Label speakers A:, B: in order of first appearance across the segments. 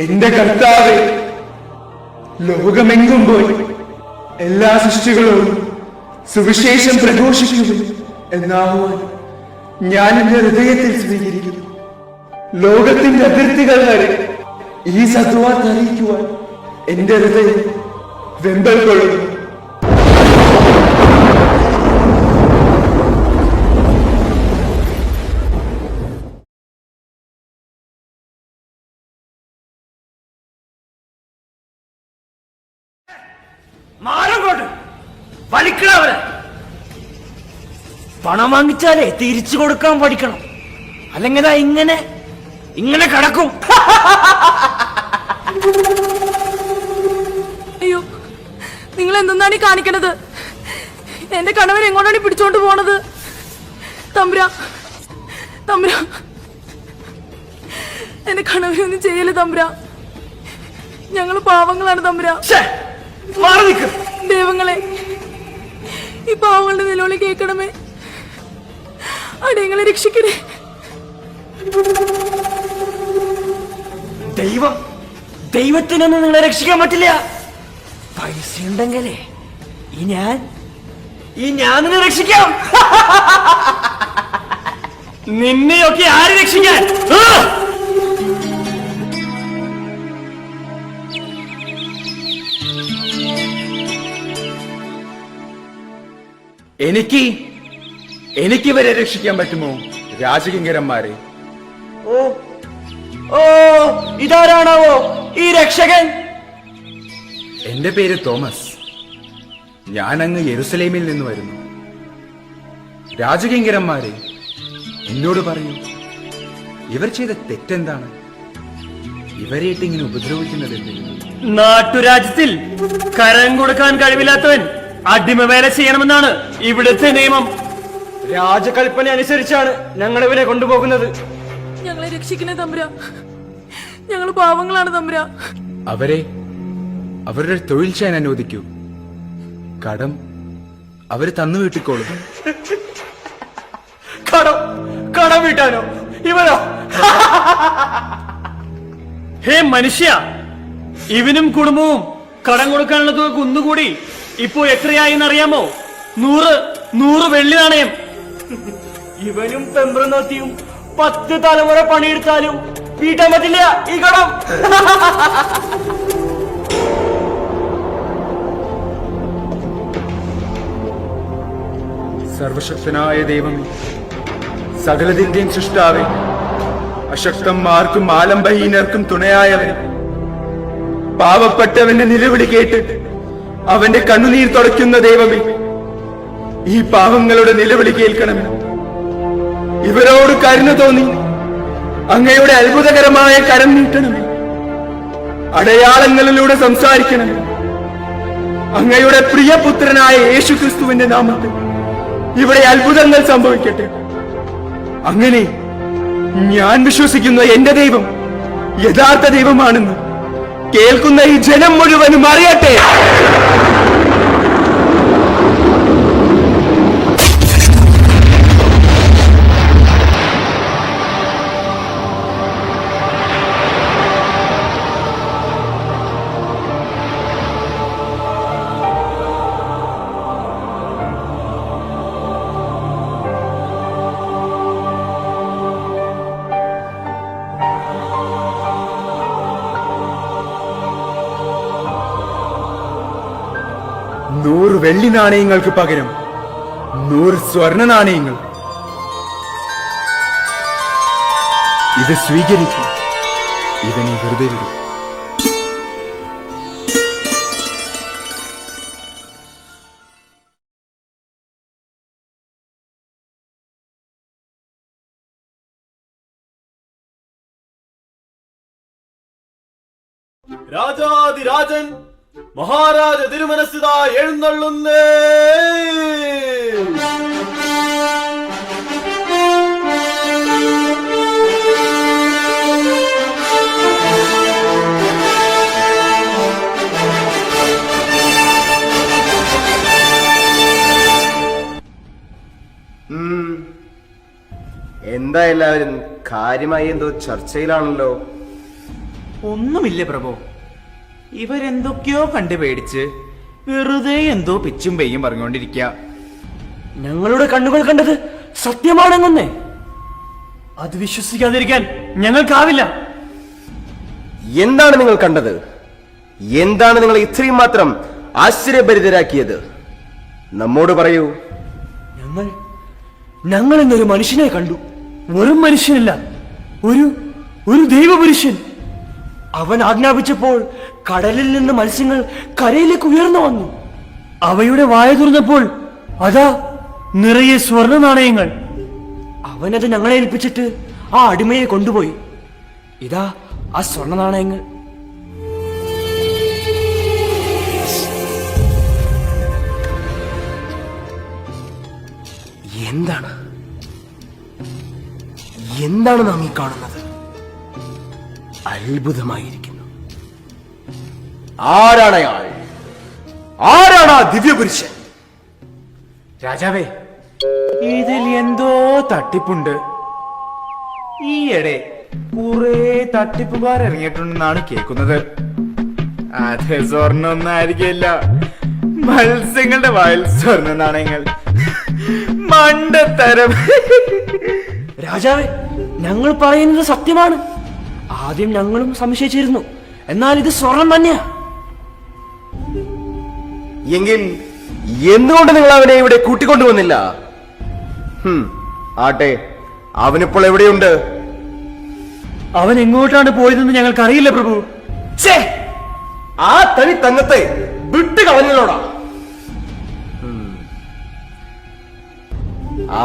A: എന്റെ കർത്താവേ, ലോകമെങ്ങും പോയി എല്ലാ സൃഷ്ടികളോടും സുവിശേഷം പ്രഘോഷിക്കുന്നു എന്നാകുവാൻ ഞാൻ എന്റെ ഹൃദയത്തിൽ സ്വീകരിക്കുന്നു. ലോകത്തിന്റെ അതിർത്തികൾ വരെ ഈ സദ്വാർത്ത അറിയിക്കുവാൻ എന്റെ ഹൃദയം വെമ്പൽ കൊള്ളുന്നു.
B: വലിക്കണവരെ പണം വാങ്ങിച്ചാലേ തിരിച്ചു കൊടുക്കാൻ പഠിക്കണം, അല്ലെങ്കിൽ ഇങ്ങനെ ഇങ്ങനെ കിടക്കും.
C: അയ്യോ, നിങ്ങൾ എന്തെന്നാണ് ഈ കാണിക്കണത്? എന്റെ കണവൻ എങ്ങോട്ടാണ് പിടിച്ചോണ്ട് പോണത്? തമ്പുരാ, തമ്പുരാ, എന്റെ കണവനൊന്നും ചെയ്യല് തമ്പുരാ. ഞങ്ങള് പാവങ്ങളാണ് തമ്പുരാ. ദൈവങ്ങളെ, ഈ പാവങ്ങളുടെ നിലവിളി കേൾക്കണമേ. അടിയങ്ങളെ രക്ഷിക്കണേ.
B: ദൈവത്തിനൊന്നും നിങ്ങളെ രക്ഷിക്കാൻ പറ്റില്ല. പൈസ ഉണ്ടെങ്കിലേ ഈ ഞാൻ നിന്നെ രക്ഷിക്കാം. നിന്നെയൊക്കെ ആര് രക്ഷിക്കാൻ?
A: എനിക്ക് ഇവരെ രക്ഷിക്കാൻ പറ്റുമോ രാജകിങ്കരന്മാരെ?
B: ഓ, ഇതാരാണാവോ ഈ രക്ഷകൻ?
A: എന്റെ പേര് തോമസ്. ഞാൻ അങ്ങ് യെരുസലേമിൽ നിന്ന് വരുന്നു. രാജകിങ്കരന്മാരെ, എന്നോട് പറയൂ, ഇവർ ചെയ്ത തെറ്റെന്താണ്? ഇവരെയിട്ട് ഇങ്ങനെ ഉപദ്രവിക്കുന്നത് എന്തിനാണ്?
B: നാട്ടുരാജ്യത്തിൽ കരം കൊടുക്കാൻ കഴിവില്ലാത്തവൻ അടിമവേല ചെയ്യണമെന്നാണ് ഇവിടുത്തെ നിയമം. രാജകൽപ്പന അനുസരിച്ചാണ് ഞങ്ങൾ ഇവരെ കൊണ്ടുപോകുന്നത്.
C: ഞങ്ങളെ രക്ഷിക്കണേ തമ്പുരാ. ഞങ്ങൾ പാവങ്ങളാണ് തമ്പുരാ.
A: അവരുടെ തൊഴിൽ ചെയ്യാൻ അനുവദിക്കൂ. കടം അവര് തന്നു വീട്ടിക്കോളൂ.
B: കടം വീട്ടാനോ ഇവരോ? ഹേ മനുഷ്യ, ഇവനും കുടുംബവും കടം കൊടുക്കാനുള്ള തുക കുന്നുകൂടി ഇപ്പോ എത്രയായെന്നറിയാമോ? 100 വെള്ളി നാണയം. ഇവനും പെമ്പ്രനോത്തിയും 10 തലമുറ പണിയെടുത്താലും വീട്ടാൻ പറ്റില്ല ഈ കടം.
A: സർവശക്തനായ ദൈവമേ, സകലതിന്റെയും സൃഷ്ടാവേ, അശക്തന്മാർക്കും ആലംബഹീനർക്കും തുണയായവൻ, പാവപ്പെട്ടവന്റെ നിലവിളി കേട്ടിട്ട് അവന്റെ കണ്ണുനീർ തുടയ്ക്കുന്ന ദൈവമേ, ഈ പാവങ്ങളുടെ നിലവിളി കേൾക്കണമേ. ഇവരോട് കരുണ തോന്നി അങ്ങയുടെ അത്ഭുതകരമായ കരം നീട്ടണമേ. അടയാളങ്ങളിലൂടെ സംസാരിക്കണമേ. അങ്ങയുടെ പ്രിയപുത്രനായ യേശുക്രിസ്തുവിന്റെ നാമത്തിൽ ഇവിടെ അത്ഭുതങ്ങൾ സംഭവിക്കട്ടെ. അങ്ങനെ ഞാൻ വിശ്വസിക്കുന്ന എന്റെ ദൈവം യഥാർത്ഥ ദൈവമാണെന്ന് കേൾക്കുന്ന ഈ ജനം മുഴുവനും അറിയട്ടെ. വെള്ളി നാണയങ്ങൾക്ക് പകരം 100 സ്വർണ്ണ നാണയങ്ങൾ. ഇത് സ്വീകരിക്കും. ഇവനെ വെറുതെ വിടും.
D: രാജാതിരാജൻ മഹാരാജ തിരുമനസ്സിതാ എഴുന്നള്ളുന്നേ.
E: എന്താ എല്ലാവരും കാര്യമായി എന്തോ ചർച്ചയിലാണല്ലോ?
B: ഒന്നുമില്ല പ്രഭു. ഇവരെന്തൊക്കെയോ കണ്ട് പേടിച്ച് വെറുതെ എന്തോ പിച്ചും പെയ്യും പറഞ്ഞുകൊണ്ടിരിക്കുക. ഞങ്ങളുടെ കണ്ണുകൾ കണ്ടത് സത്യമാണെന്നേ. അത് വിശ്വസിക്കാതിരിക്കാൻ ഞങ്ങൾക്കാവില്ല.
E: എന്താണ് നിങ്ങൾ കണ്ടത്? എന്താണ് നിങ്ങൾ ഇത്രയും മാത്രം ആശ്ചര്യഭരിതരാക്കിയത്? നമ്മോട് പറയൂ.
B: ഞങ്ങൾ ഇന്നൊരു മനുഷ്യനെ കണ്ടു. വെറും മനുഷ്യനല്ല, ഒരു ദൈവപുരുഷൻ. അവൻ ആജ്ഞാപിച്ചപ്പോൾ കടലിൽ നിന്ന് മത്സ്യങ്ങൾ കരയിലേക്ക് ഉയർന്നു വന്നു. അവയുടെ വായ തുറന്നപ്പോൾ അതാ നിറയെ സ്വർണ്ണ നാണയങ്ങൾ. അവനത് ഞങ്ങളെ ഏൽപ്പിച്ചിട്ട് ആ അടിമയെ കൊണ്ടുപോയി. ഇതാ ആ സ്വർണ്ണ നാണയങ്ങൾ.
E: എന്താണ് നാം ഈ കാണുന്നത്? അത്ഭുതമായിരിക്കുന്നു. ആരാണ് അയാൾ? ആരാണ് ആ ദിവ്യപുരുഷൻ?
B: രാജാവേ, ഇതിൽ എന്തോ തട്ടിപ്പുണ്ട്. ഈയിടെ കുറെ തട്ടിപ്പുകാർ ഇറങ്ങിയിട്ടുണ്ടെന്നാണ് കേൾക്കുന്നത്. അത് സ്വർണ്ണൊന്നും ആയിരിക്കില്ല, മത്സ്യങ്ങളുടെ വായിൽ സ്വർണ്ണ നാണയങ്ങൾ. മണ്ടത്തരം. രാജാവേ, ഞങ്ങൾ പറയുന്നത് സത്യമാണ്. ആദ്യം ഞങ്ങളും സംശയിച്ചിരുന്നു, എന്നാൽ ഇത് സ്വർണം തന്നെയാ.
E: എങ്കിൽ എന്തുകൊണ്ട് നിങ്ങൾ അവനെ ഇവിടെ കൂട്ടിക്കൊണ്ടുവന്നില്ല? ആട്ടെ, അവനിപ്പോൾ എവിടെയുണ്ട്?
B: അവൻ എങ്ങോട്ടാണ് പോയതെന്ന് ഞങ്ങൾക്കറിയില്ല പ്രഭു.
E: ആ തനി തങ്ങത്തെ വിട്ട് കളഞ്ഞോടാ.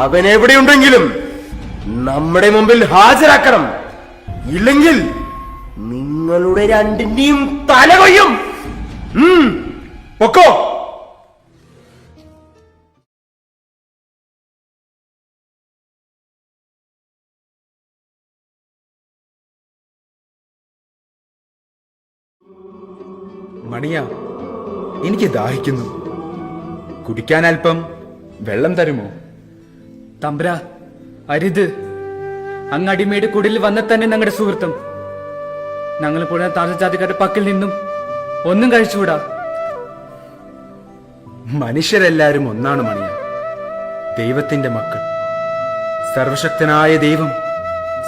E: അവൻ എവിടെയുണ്ടെങ്കിലും നമ്മുടെ മുമ്പിൽ ഹാജരാക്കണം. ഇല്ലെങ്കിൽ നിങ്ങളുടെ രണ്ടിന്റെയും തല കൊയ്യും. പൊക്കോ.
A: മണിയ, എനിക്ക് ദാഹിക്കുന്നു. കുടിക്കാൻ അല്പം വെള്ളം തരുമോ?
F: തമ്പ്ര, അരുത്. അങ്ങടിമയുടെ കുടിൽ വന്ന തന്നെ ഞങ്ങളുടെ സുഹൃത്തും. ഞങ്ങൾ പുഴ താഴ്ചജാതിക്കാരുടെ പക്കൽ നിന്നും ഒന്നും കഴിച്ചുകൂടാ.
A: മനുഷ്യരെല്ലാരും ഒന്നാണ് മണിയ, ദൈവത്തിന്റെ മക്കൾ. സർവശക്തനായ ദൈവം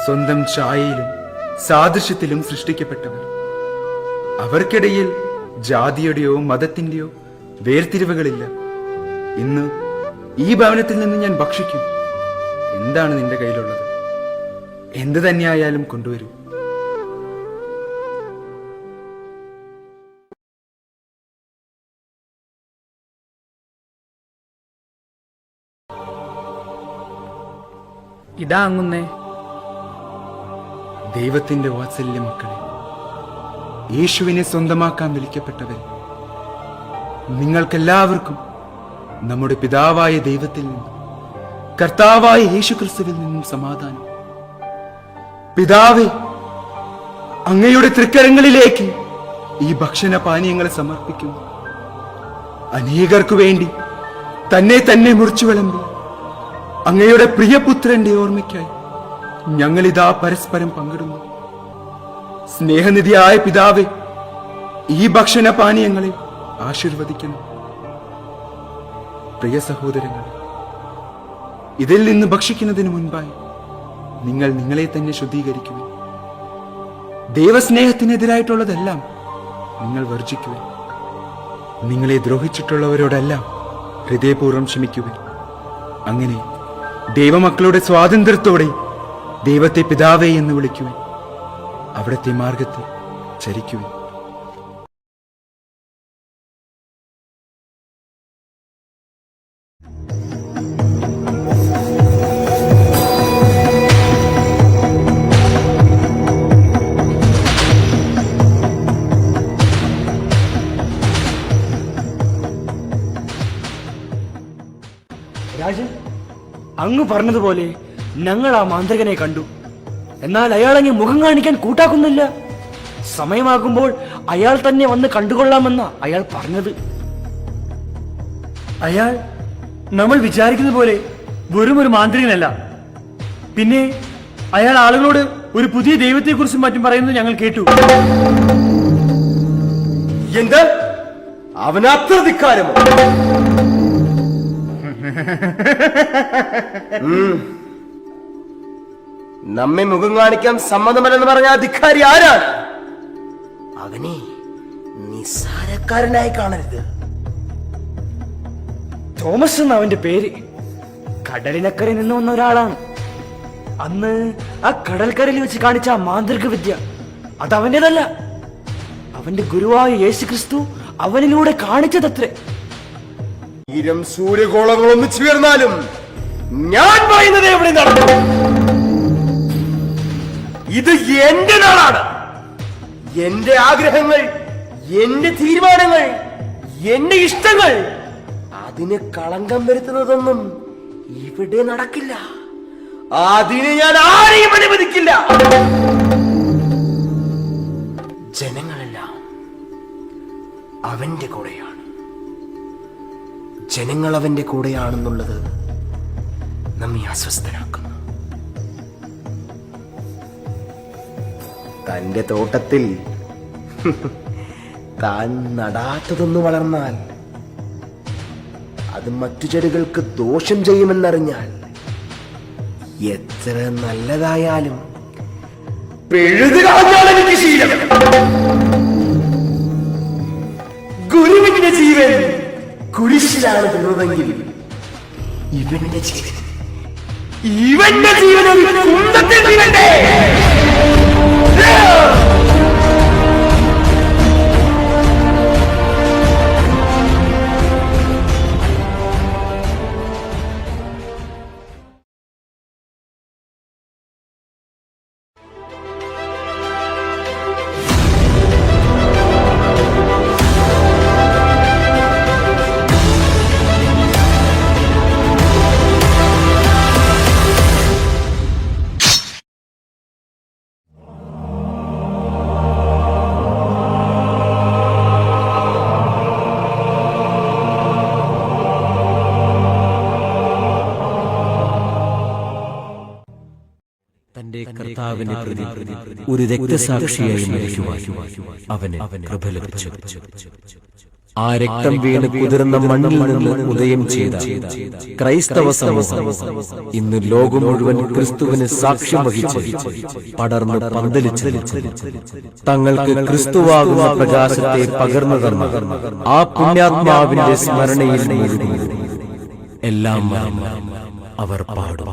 A: സ്വന്തം ഛായയിലും സാദൃശ്യത്തിലും സൃഷ്ടിക്കപ്പെട്ടവർ. അവർക്കിടയിൽ ജാതിയുടെയോ മതത്തിന്റെയോ വേർതിരിവുകളില്ല. ഇന്ന് ഈ ഭവനത്തിൽ നിന്ന് ഞാൻ ഭക്ഷിക്കും. എന്താണ് നിന്റെ കയ്യിലുള്ളത്? എന്ത് തന്നെയായാലും കൊണ്ടുവരൂ.
F: ഇതാ അങ്ങുന്നേ.
A: ദൈവത്തിന്റെ വാത്സല്യ മക്കളെ, യേശുവിനെ സ്വന്തമാക്കാൻ വിളിക്കപ്പെട്ടവർ, നിങ്ങൾക്കെല്ലാവർക്കും നമ്മുടെ പിതാവായ ദൈവത്തിൽ നിന്നും കർത്താവായ യേശുക്രിസ്തുവിൽ നിന്നും സമാധാനം. പിതാവേ, അങ്ങയുടെ തൃക്കരങ്ങളിലേക്ക് ഈ ഭക്ഷണ പാനീയങ്ങളെ സമർപ്പിക്കുന്നു. അനേകർക്കു വേണ്ടി തന്നെ തന്നെ മുറിച്ചു വിളമ്പി അങ്ങയുടെ പ്രിയപുത്രന്റെ ഓർമ്മയ്ക്കായി ഞങ്ങളിതാ പരസ്പരം പങ്കിടുന്നു. സ്നേഹനിധിയായ പിതാവേ, ഈ ഭക്ഷണ പാനീയങ്ങളെ ആശീർവദിക്കണം. പ്രിയ സഹോദരങ്ങളെ, ഇതിൽ നിന്ന് ഭക്ഷിക്കുന്നതിന് മുൻപായി നിങ്ങൾ നിങ്ങളെ തന്നെ ശുദ്ധീകരിക്കുവിൻ. ദൈവസ്നേഹത്തിനെതിരായിട്ടുള്ളതെല്ലാം നിങ്ങൾ വർജിക്കുവിൻ. നിങ്ങളെ ദ്രോഹിച്ചിട്ടുള്ളവരോടെല്ലാം ഹൃദയപൂർവ്വം ക്ഷമിക്കുവിൻ. അങ്ങനെ ദൈവമക്കളുടെ സ്വാതന്ത്ര്യത്തോടെ ദൈവത്തെ പിതാവേ എന്ന് വിളിക്കുവിൻ. അവിടുത്തെ മാർഗത്തിൽ ചരിക്കുവിൻ.
B: രാജൻ, അങ്ങ് പറഞ്ഞതുപോലെ ഞങ്ങൾ ആ മാന്ത്രികനെ കണ്ടു. എന്നാൽ അയാളങ്ങ് മുഖം കാണിക്കാൻ കൂട്ടാക്കുന്നില്ല. സമയമാകുമ്പോൾ അയാൾ തന്നെ വന്ന് കണ്ടുകൊള്ളാമെന്ന അയാൾ പറഞ്ഞത്. അയാൾ നമ്മൾ വിചാരിക്കുന്ന പോലെ വെറും ഒരു മാന്ത്രികനല്ല. പിന്നെ അയാൾ ആളുകളോട് ഒരു പുതിയ ദൈവത്തെക്കുറിച്ചും മറ്റും പറയുന്നത് ഞങ്ങൾ കേട്ടു.
E: എന്ത്? അവന് അത്ര ധിക്കാരമോ? നമ്മെ മുഖം കാണിക്കാൻ സമ്മതമല്ലെന്ന് പറഞ്ഞ അധികാരി ആരാണ്? അവനെ നിസ്സാരക്കാരനായി കാണരുത്.
B: തോമസ് എന്ന അവന്റെ പേര്. കടലിനക്കരയിൽ നിന്ന് വന്ന ഒരാളാണ്. അന്ന് ആ കടൽക്കരയിൽ വെച്ച് കാണിച്ച ആ മാന്ത്രിക വിദ്യ അത് അവന്റേതല്ല. അവന്റെ ഗുരുവായ യേശു ക്രിസ്തു അവനിലൂടെ കാണിച്ചതത്രേ.
E: ഈരം സൂര്യഗോളങ്ങൾ ഒന്നിച്ചു ചേർന്നാലും ഞാൻ പറയുന്നത് എവിടെ നടക്കും? ഇത് എന്റെ നാടാണ്. എന്റെ ആഗ്രഹങ്ങൾ, എന്റെ തീരുമാനങ്ങൾ, എന്റെ ഇഷ്ടങ്ങൾ, അതിന് കളങ്കം വരുത്തുന്നതൊന്നും ഇവിടെ നടക്കില്ല. അതിന് ഞാൻ ആരെയും അനുവദിക്കില്ല. ജനങ്ങളെല്ലാം അവന്റെ കൂടെയാണ്. ജനങ്ങൾ അവന്റെ കൂടെയാണെന്നുള്ളത് നമ്മെ അസ്വസ്ഥനാക്കുന്നു. തന്റെ തോട്ടത്തിൽ താൻ നടാത്തതൊന്നു വളർന്നാൽ അത് മറ്റു ചെടികൾക്ക് ദോഷം ചെയ്യുമെന്നറിഞ്ഞാൽ എത്ര നല്ലതായാലും പിഴുതു കളഞ്ഞാൽ എനിക്ക് ശീലം. ഗുരുവിന്റെ ജീവൻ കുരിശിലാണ് തിന്നതെങ്കിൽ ഇവന്റെ ജീവൻ ഒരു കുന്തത്തിൽ വീഴണ്ടേ?
G: തന്റെ കർത്താവിനെ പ്രതി ഒരു രക്തസാക്ഷിയായി മരിക്കുവാൻ അവന് കൃപ ലഭിച്ചു. ആ രക്തം വീണ് കുതിർന്ന മണ്ണിൽ നിന്ന് ഉദയം ചെയ്ത ക്രൈസ്തവ സമൂഹം ഇന്ന് ലോകം മുഴുവൻ ക്രിസ്തുവിന് സാക്ഷ്യം വഹിച്ച് പടർന്ന് പന്തലിച്ച് തങ്ങൾക്ക് ക്രിസ്തുവാകുന്ന പ്രകാശത്തെ പകർന്നു തന്ന ആ പുണ്യാത്മാവിന്റെ സ്മരണയിൽ എല്ലാം അവർ പാടും.